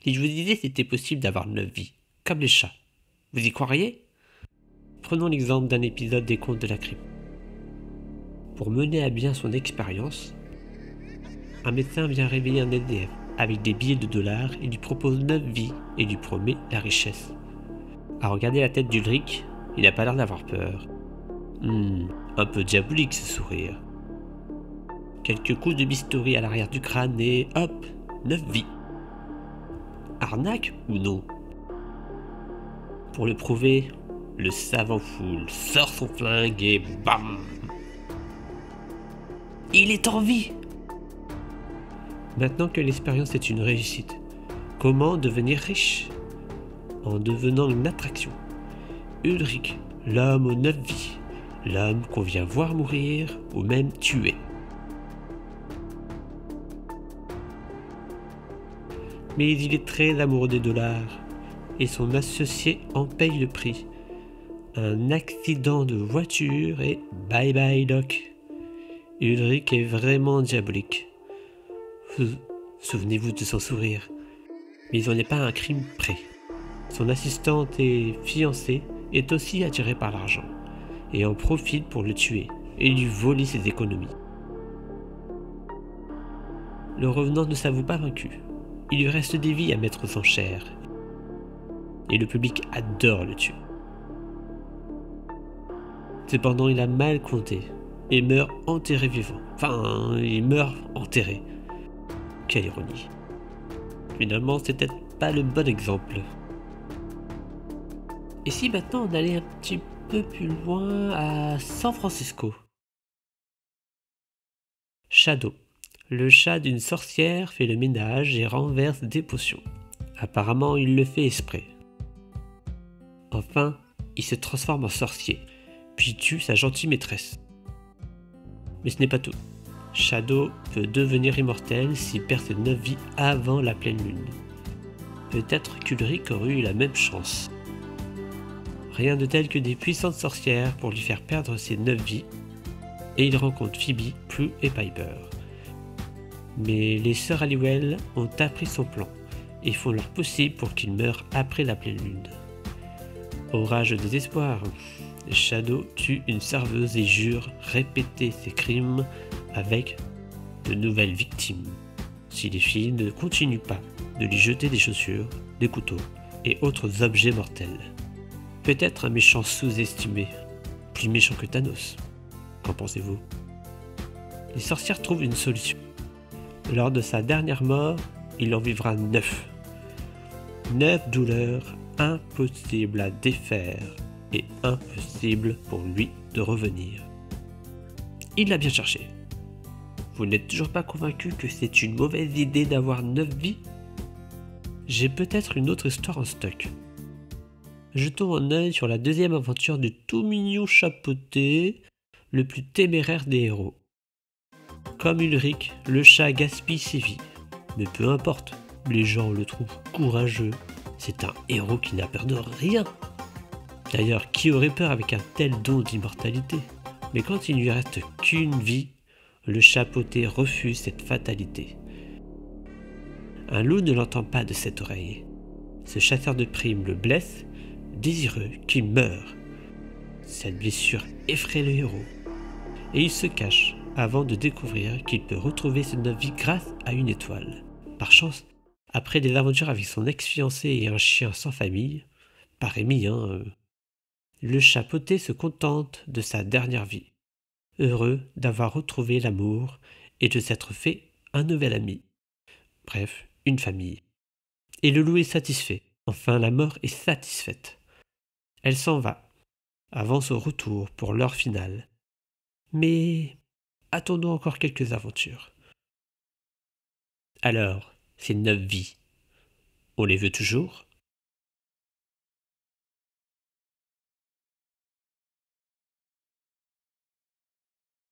Si je vous disais c'était possible d'avoir 9 vies, comme les chats, vous y croiriez? Prenons l'exemple d'un épisode des Contes de la Crypte. Pour mener à bien son expérience, un médecin vient réveiller un SDF avec des billets de dollars et lui propose 9 vies et lui promet la richesse. À regarder la tête d'Ulrich, il n'a pas l'air d'avoir peur. Un peu diabolique ce sourire. Quelques coups de bistouri à l'arrière du crâne et hop, 9 vies. Arnaque ou non? Pour le prouver, le savant foule sort son flingue et bam! Il est en vie! Maintenant que l'expérience est une réussite, comment devenir riche? En devenant une attraction. Ulrich, l'homme aux 9 vies, l'homme qu'on vient voir mourir ou même tuer. Mais il est très amoureux des dollars, et son associé en paye le prix. Un accident de voiture et bye bye Doc. Ulrich est vraiment diabolique. Souvenez-vous de son sourire. Mais il n'en est pas un crime près. Son assistante et fiancée est aussi attirée par l'argent, et en profite pour le tuer et lui voler ses économies. Le revenant ne s'avoue pas vaincu. Il lui reste des vies à mettre aux enchères. Et le public adore le tuer. Cependant, il a mal compté et meurt enterré vivant. Enfin, il meurt enterré. Quelle ironie. Finalement, c'était pas le bon exemple. Et si maintenant on allait un petit peu plus loin à San Francisco? Shadow. Le chat d'une sorcière fait le ménage et renverse des potions. Apparemment, il le fait exprès. Enfin, il se transforme en sorcier, puis tue sa gentille maîtresse. Mais ce n'est pas tout. Shadow peut devenir immortel s'il perd ses 9 vies avant la pleine lune. Peut-être qu'Ulrich aurait eu la même chance. Rien de tel que des puissantes sorcières pour lui faire perdre ses 9 vies, et il rencontre Phoebe, Prue et Piper. Mais les sœurs Halliwell ont appris son plan et font leur possible pour qu'il meure après la pleine lune. Orage de désespoir, Shadow tue une serveuse et jure répéter ses crimes avec de nouvelles victimes, si les filles ne continuent pas de lui jeter des chaussures, des couteaux et autres objets mortels. Peut-être un méchant sous-estimé, plus méchant que Thanos. Qu'en pensez-vous? Les sorcières trouvent une solution. Lors de sa dernière mort, il en vivra 9. 9 douleurs impossibles à défaire et impossible pour lui de revenir. Il l'a bien cherché. Vous n'êtes toujours pas convaincu que c'est une mauvaise idée d'avoir 9 vies? J'ai peut-être une autre histoire en stock. Jetons un œil sur la deuxième aventure du tout mignon chapeauté, le plus téméraire des héros. Comme Ulrich, le chat gaspille ses vies. Mais peu importe, les gens le trouvent courageux. C'est un héros qui n'a peur de rien. D'ailleurs, qui aurait peur avec un tel don d'immortalité? Mais quand il ne lui reste qu'une vie, le chapeauté refuse cette fatalité. Un loup ne l'entend pas de cette oreille. Ce chasseur de primes le blesse, désireux qu'il meure. Cette blessure effraie le héros, et il se cache avant de découvrir qu'il peut retrouver ses 9 vies grâce à une étoile. Par chance, après des aventures avec son ex-fiancé et un chien sans famille, pas Rémi, le chapeauté se contente de sa dernière vie, heureux d'avoir retrouvé l'amour et de s'être fait un nouvel ami. Bref, une famille. Et le loup est satisfait. Enfin, la mort est satisfaite. Elle s'en va, avant son retour pour l'heure finale. Mais attendons encore quelques aventures. Alors, ces 9 vies, on les veut toujours ?